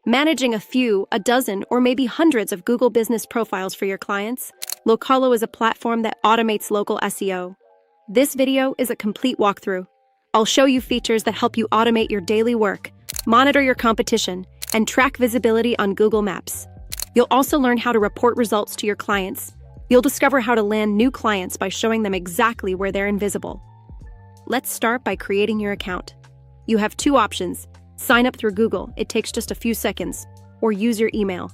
Managing a few, a dozen, or maybe hundreds of Google business profiles for your clients, Localo is a platform that automates local SEO. This video is a complete walkthrough. I'll show you features that help you automate your daily work, monitor your competition, and track visibility on Google Maps. You'll also learn how to report results to your clients. You'll discover how to land new clients by showing them exactly where they're invisible. Let's start by creating your account. You have two options. Sign up through Google, it takes just a few seconds, or use your email.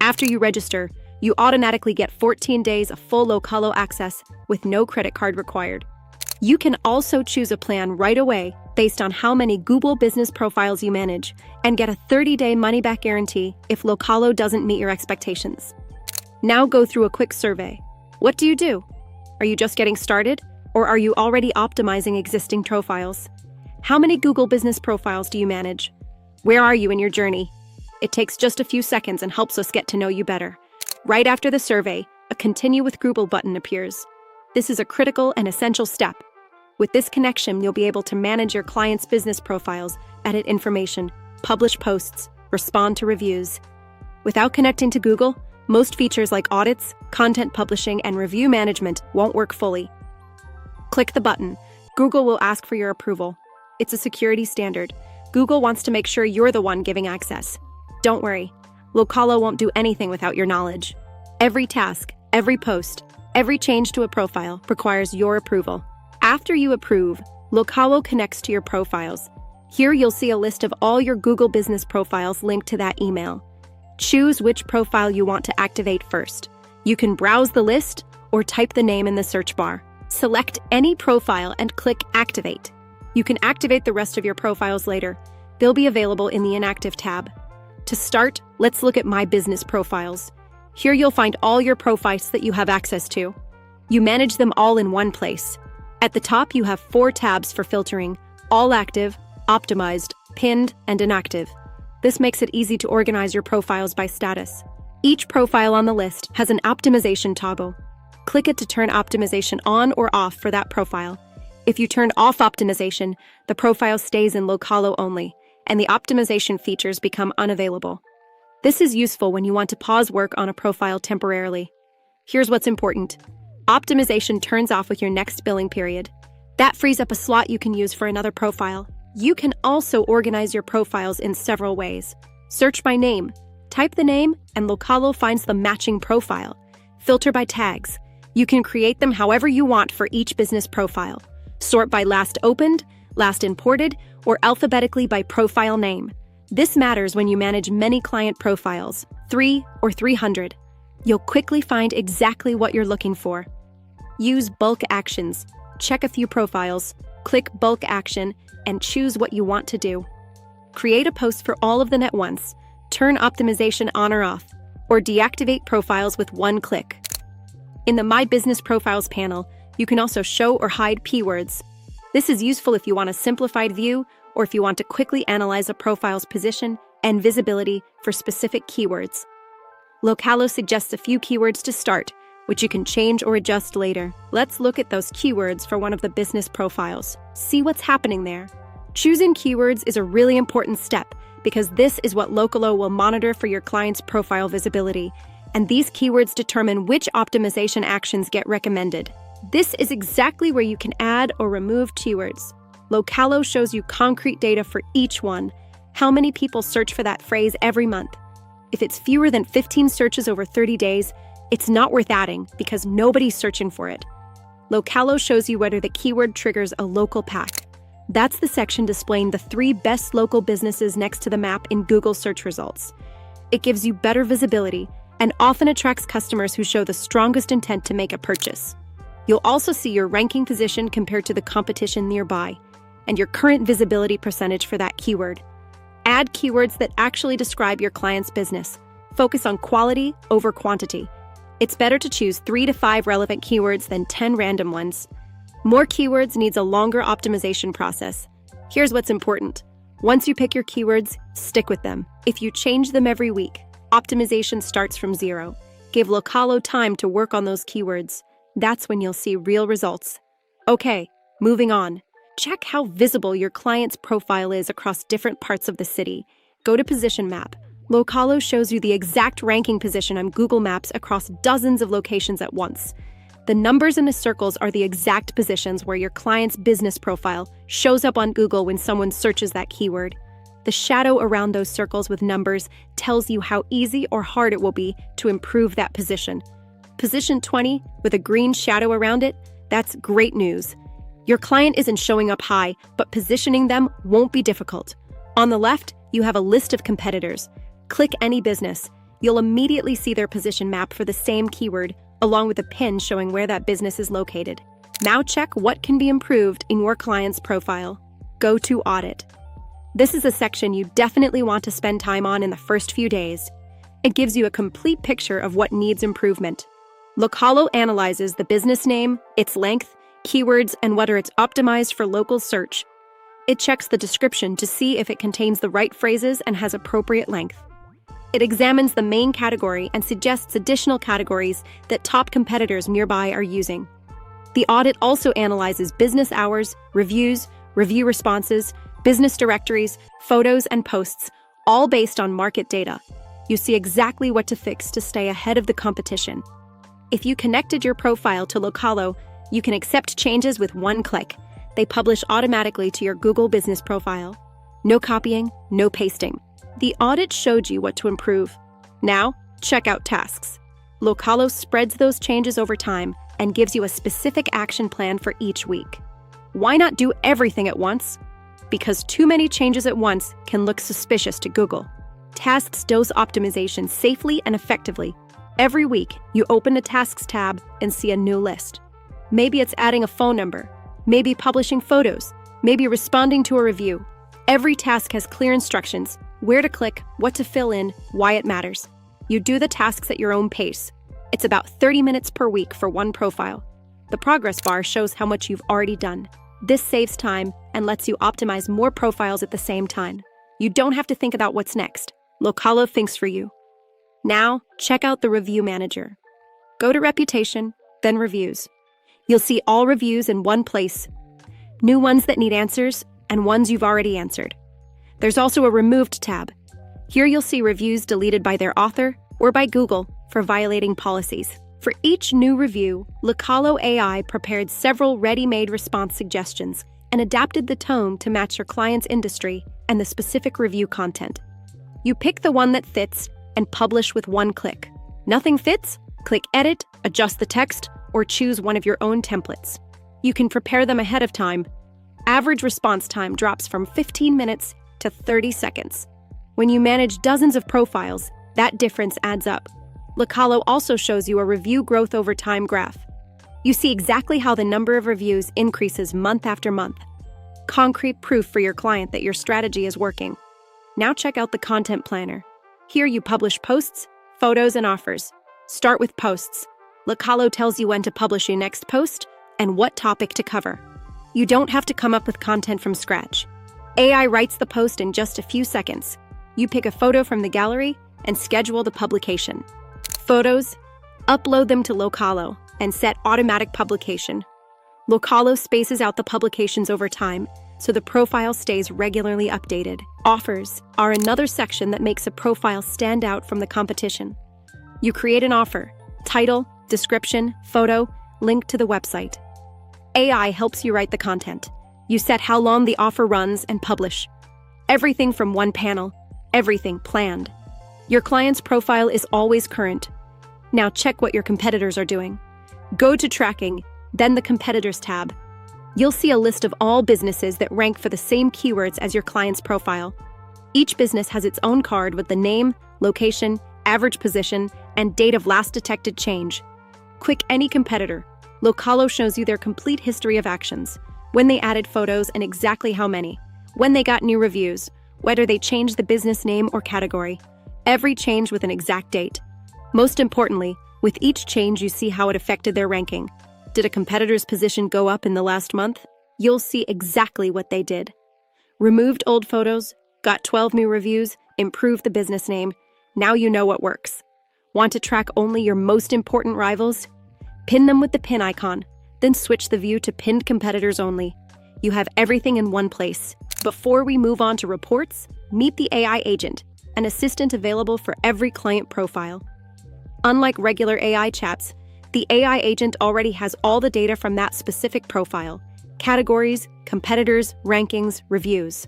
After you register, you automatically get 14 days of full Localo access with no credit card required. You can also choose a plan right away based on how many Google business profiles you manage and get a 30-day money-back guarantee if Localo doesn't meet your expectations. Now go through a quick survey. What do you do? Are you just getting started, or are you already optimizing existing profiles? How many Google business profiles do you manage? Where are you in your journey? It takes just a few seconds and helps us get to know you better. Right after the survey, a Continue with Google button appears. This is a critical and essential step. With this connection, you'll be able to manage your clients' business profiles, edit information, publish posts, respond to reviews. Without connecting to Google, most features like audits, content publishing, and review management won't work fully. Click the button. Google will ask for your approval. It's a security standard. Google wants to make sure you're the one giving access. Don't worry, Localo won't do anything without your knowledge. Every task, every post, every change to a profile requires your approval. After you approve, Localo connects to your profiles. Here you'll see a list of all your Google business profiles linked to that email. Choose which profile you want to activate first. You can browse the list or type the name in the search bar. Select any profile and click Activate. You can activate the rest of your profiles later. They'll be available in the Inactive tab. To start, let's look at My Business Profiles. Here you'll find all your profiles that you have access to. You manage them all in one place. At the top, you have 4 tabs for filtering: All Active, Optimized, Pinned, and Inactive. This makes it easy to organize your profiles by status. Each profile on the list has an optimization toggle. Click it to turn optimization on or off for that profile. If you turn off optimization, the profile stays in Localo only, and the optimization features become unavailable. This is useful when you want to pause work on a profile temporarily. Here's what's important. Optimization turns off with your next billing period. That frees up a slot you can use for another profile. You can also organize your profiles in several ways. Search by name. Type the name, and Localo finds the matching profile. Filter by tags. You can create them however you want for each business profile. Sort by last opened, last imported, or alphabetically by profile name. This matters when you manage many client profiles, 3 or 300. You'll quickly find exactly what you're looking for. Use bulk actions. Check a few profiles, click bulk action, and choose what you want to do. Create a post for all of them at once. Turn optimization on or off, or deactivate profiles with one click. In the My Business Profiles panel, you can also show or hide keywords. This is useful if you want a simplified view or if you want to quickly analyze a profile's position and visibility for specific keywords. Localo suggests a few keywords to start, which you can change or adjust later. Let's look at those keywords for one of the business profiles. See what's happening there. Choosing keywords is a really important step because this is what Localo will monitor for your client's profile visibility, and these keywords determine which optimization actions get recommended. This is exactly where you can add or remove keywords. Localo shows you concrete data for each one. How many people search for that phrase every month? If it's fewer than 15 searches over 30 days, it's not worth adding because nobody's searching for it. Localo shows you whether the keyword triggers a local pack. That's the section displaying the 3 best local businesses next to the map in Google search results. It gives you better visibility and often attracts customers who show the strongest intent to make a purchase. You'll also see your ranking position compared to the competition nearby, and your current visibility percentage for that keyword. Add keywords that actually describe your client's business. Focus on quality over quantity. It's better to choose 3 to 5 relevant keywords than 10 random ones. More keywords needs a longer optimization process. Here's what's important. Once you pick your keywords, stick with them. If you change them every week, optimization starts from 0. Give Localo time to work on those keywords. That's when you'll see real results. Okay, moving on. Check how visible your client's profile is across different parts of the city. Go to Position Map. Localo shows you the exact ranking position on Google Maps across dozens of locations at once. The numbers in the circles are the exact positions where your client's business profile shows up on Google when someone searches that keyword. The shadow around those circles with numbers tells you how easy or hard it will be to improve that position. Position 20 with a green shadow around it, that's great news. Your client isn't showing up high, but positioning them won't be difficult. On the left, you have a list of competitors. Click any business. You'll immediately see their position map for the same keyword, along with a pin showing where that business is located. Now check what can be improved in your client's profile. Go to Audit. This is a section you definitely want to spend time on in the first few days. It gives you a complete picture of what needs improvement. Localo analyzes the business name, its length, keywords, and whether it's optimized for local search. It checks the description to see if it contains the right phrases and has appropriate length. It examines the main category and suggests additional categories that top competitors nearby are using. The audit also analyzes business hours, reviews, review responses, business directories, photos, and posts, all based on market data. You see exactly what to fix to stay ahead of the competition. If you connected your profile to Localo, you can accept changes with one click. They publish automatically to your Google business profile. No copying, no pasting. The audit showed you what to improve. Now, check out tasks. Localo spreads those changes over time and gives you a specific action plan for each week. Why not do everything at once? Because too many changes at once can look suspicious to Google. Tasks does optimization safely and effectively. Every week, you open the Tasks tab and see a new list. Maybe it's adding a phone number, maybe publishing photos, maybe responding to a review. Every task has clear instructions, where to click, what to fill in, why it matters. You do the tasks at your own pace. It's about 30 minutes per week for one profile. The progress bar shows how much you've already done. This saves time and lets you optimize more profiles at the same time. You don't have to think about what's next. Localo thinks for you. Now, check out the Review Manager. Go to Reputation, then Reviews. You'll see all reviews in one place. New ones that need answers, and ones you've already answered. There's also a Removed tab. Here you'll see reviews deleted by their author or by Google for violating policies. For each new review, Localo AI prepared several ready-made response suggestions and adapted the tone to match your client's industry and the specific review content. You pick the one that fits and publish with one click. Nothing fits? Click Edit, adjust the text, or choose one of your own templates. You can prepare them ahead of time. Average response time drops from 15 minutes to 30 seconds. When you manage dozens of profiles, that difference adds up. Localo also shows you a review growth over time graph. You see exactly how the number of reviews increases month after month. Concrete proof for your client that your strategy is working. Now check out the Content Planner. Here you publish posts, photos, and offers. Start with posts. Localo tells you when to publish your next post and what topic to cover. You don't have to come up with content from scratch. AI writes the post in just a few seconds. You pick a photo from the gallery and schedule the publication. Photos, upload them to Localo and set automatic publication. Localo spaces out the publications over time, so the profile stays regularly updated. Offers are another section that makes a profile stand out from the competition. You create an offer, title, description, photo, link to the website. AI helps you write the content. You set how long the offer runs and publish. Everything from one panel, everything planned. Your client's profile is always current. Now check what your competitors are doing. Go to Tracking, then the Competitors tab. You'll see a list of all businesses that rank for the same keywords as your client's profile. Each business has its own card with the name, location, average position, and date of last detected change. Click any competitor. Localo shows you their complete history of actions, when they added photos and exactly how many, when they got new reviews, whether they changed the business name or category, every change with an exact date. Most importantly, with each change you see how it affected their ranking. Did a competitor's position go up in the last month? You'll see exactly what they did. Removed old photos, got 12 new reviews, improved the business name. Now you know what works. Want to track only your most important rivals? Pin them with the pin icon, then switch the view to pinned competitors only. You have everything in one place. Before we move on to reports, meet the AI agent. an assistant available for every client profile. Unlike regular AI chats, the AI agent already has all the data from that specific profile: categories, competitors, rankings, reviews.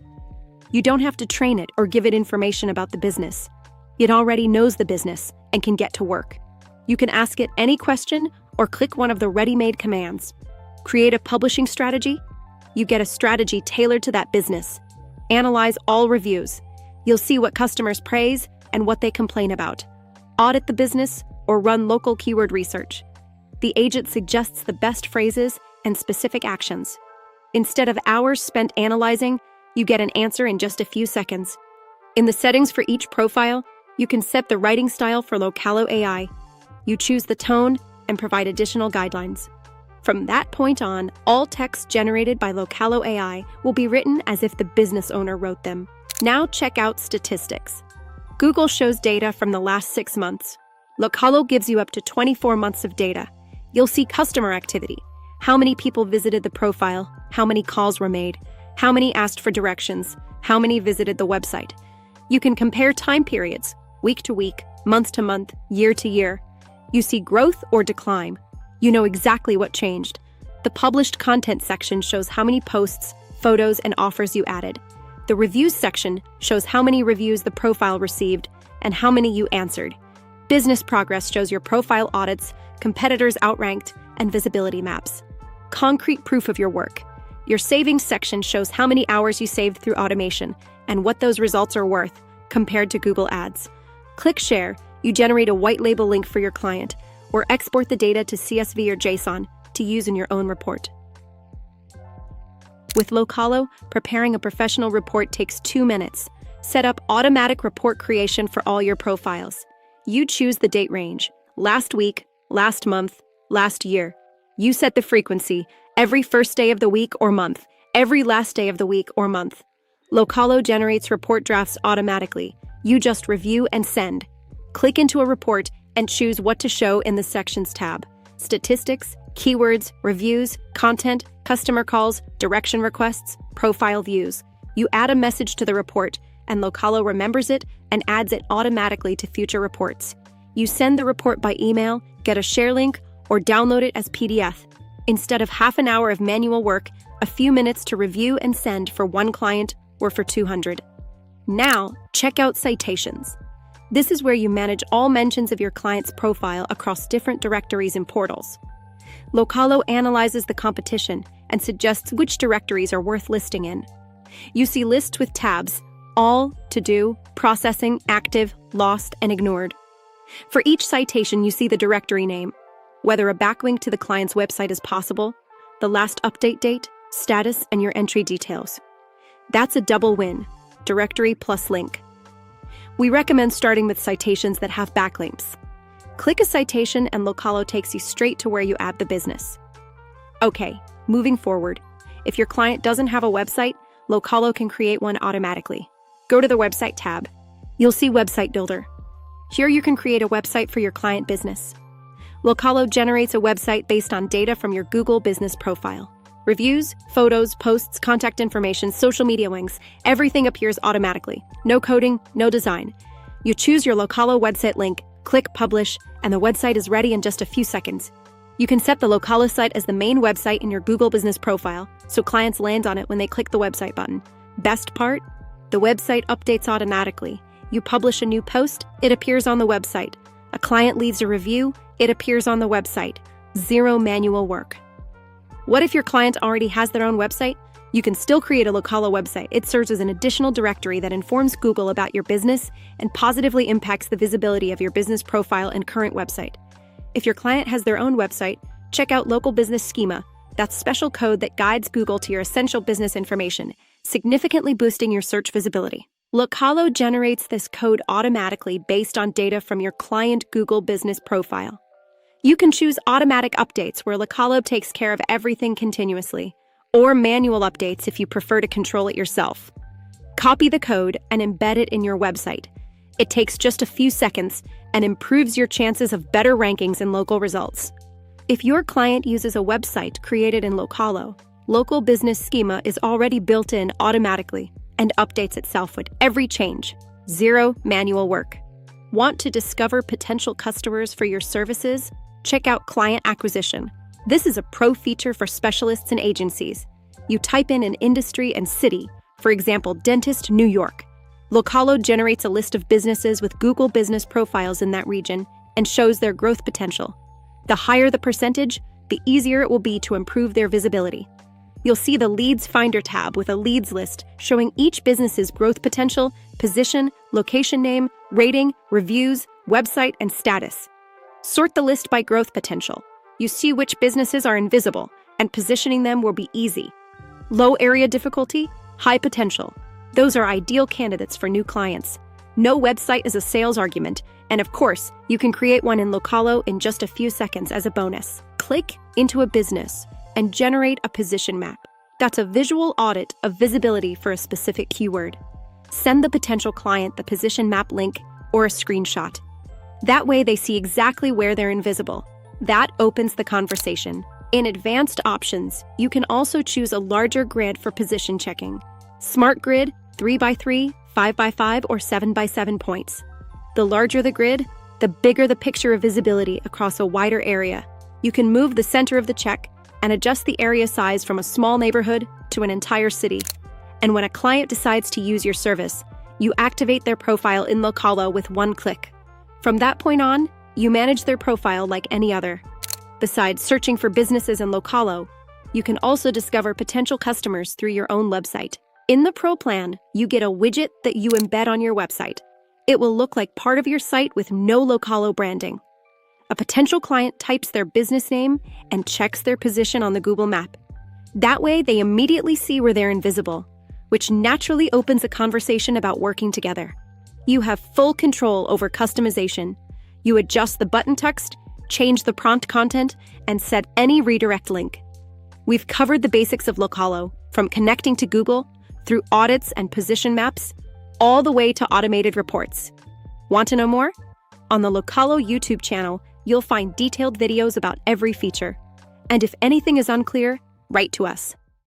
You don't have to train it or give it information about the business. It already knows the business and can get to work. You can ask it any question or click one of the ready-made commands. Create a publishing strategy? You get a strategy tailored to that business. Analyze all reviews. You'll see what customers praise and what they complain about. Audit the business or run local keyword research. The agent suggests the best phrases and specific actions. Instead of hours spent analyzing, you get an answer in just a few seconds. In the settings for each profile, you can set the writing style for Localo AI. You choose the tone and provide additional guidelines. From that point on, all text generated by Localo AI will be written as if the business owner wrote them. Now check out statistics. Google shows data from the last 6 months. Localo gives you up to 24 months of data. You'll see customer activity, how many people visited the profile, how many calls were made, how many asked for directions, how many visited the website. You can compare time periods, week to week, month to month, year to year. You see growth or decline. You know exactly what changed. The published content section shows how many posts, photos, and offers you added. The reviews section shows how many reviews the profile received and how many you answered. Business progress shows your profile audits, competitors outranked, and visibility maps. Concrete proof of your work. Your savings section shows how many hours you saved through automation and what those results are worth compared to Google Ads. Click Share. You generate a white label link for your client, or export the data to CSV or JSON to use in your own report. With Localo, preparing a professional report takes 2 minutes. Set up automatic report creation for all your profiles. You choose the date range: last week, last month, last year. You set the frequency: every first day of the week or month, every last day of the week or month. Localo generates report drafts automatically. You just review and send. Click into a report and choose what to show in the Sections tab: statistics, keywords, reviews, content, customer calls, direction requests, profile views. You add a message to the report, and Localo remembers it and adds it automatically to future reports. You send the report by email, get a share link, or download it as PDF. Instead of half an hour of manual work, a few minutes to review and send for 1 client or for 200. Now, check out citations. This is where you manage all mentions of your client's profile across different directories and portals. Localo analyzes the competition and suggests which directories are worth listing in. You see lists with tabs: all, to do, processing, active, lost, and ignored. For each citation, you see the directory name, whether a backlink to the client's website is possible, the last update date, status, and your entry details. That's a double win: directory plus link. We recommend starting with citations that have backlinks. Click a citation and Localo takes you straight to where you add the business. Okay, moving forward. If your client doesn't have a website, Localo can create one automatically. Go to the Website tab. You'll see Website Builder. Here you can create a website for your client business. Localo generates a website based on data from your Google business profile. Reviews, photos, posts, contact information, social media links, everything appears automatically. No coding, no design. You choose your Localo website link, click Publish, and the website is ready in just a few seconds. You can set the Localo site as the main website in your Google business profile, so clients land on it when they click the website button. Best part? The website updates automatically. You publish a new post, it appears on the website. A client leaves a review, it appears on the website. Zero manual work. What if your client already has their own website? You can still create a Localo website. It serves as an additional directory that informs Google about your business and positively impacts the visibility of your business profile and current website. If your client has their own website, check out Local Business Schema. That's special code that guides Google to your essential business information, significantly boosting your search visibility. Localo generates this code automatically based on data from your client Google business profile. You can choose automatic updates, where Localo takes care of everything continuously, or manual updates if you prefer to control it yourself. Copy the code and embed it in your website. It takes just a few seconds and improves your chances of better rankings and local results. If your client uses a website created in Localo, Local Business Schema is already built in automatically and updates itself with every change. Zero manual work. Want to discover potential customers for your services? Check out Client Acquisition. This is a pro feature for specialists and agencies. You type in an industry and city, for example, Dentist, New York. Localo generates a list of businesses with Google business profiles in that region and shows their growth potential. The higher the percentage, the easier it will be to improve their visibility. You'll see the Leads Finder tab with a leads list showing each business's growth potential, position, location name, rating, reviews, website, and status. Sort the list by growth potential. You see which businesses are invisible, and positioning them will be easy. Low area difficulty, high potential. Those are ideal candidates for new clients. No website is a sales argument, and of course, you can create one in Localo in just a few seconds as a bonus. Click into a business and generate a position map. That's a visual audit of visibility for a specific keyword. Send the potential client the position map link or a screenshot. That way they see exactly where they're invisible. That opens the conversation. In advanced options, you can also choose a larger grid for position checking. Smart Grid, 3x3, 5x5, or 7x7 points. The larger the grid, the bigger the picture of visibility across a wider area. You can move the center of the check and adjust the area size from a small neighborhood to an entire city. And when a client decides to use your service, you activate their profile in Localo with one click. From that point on, you manage their profile like any other. Besides searching for businesses in Localo, you can also discover potential customers through your own website. In the Pro plan, you get a widget that you embed on your website. It will look like part of your site with no Localo branding. A potential client types their business name and checks their position on the Google map. That way, they immediately see where they're invisible, which naturally opens a conversation about working together. You have full control over customization. You adjust the button text, change the prompt content, and set any redirect link. We've covered the basics of Localo, from connecting to Google, through audits and position maps, all the way to automated reports. Want to know more? On the Localo YouTube channel, you'll find detailed videos about every feature. And if anything is unclear, write to us.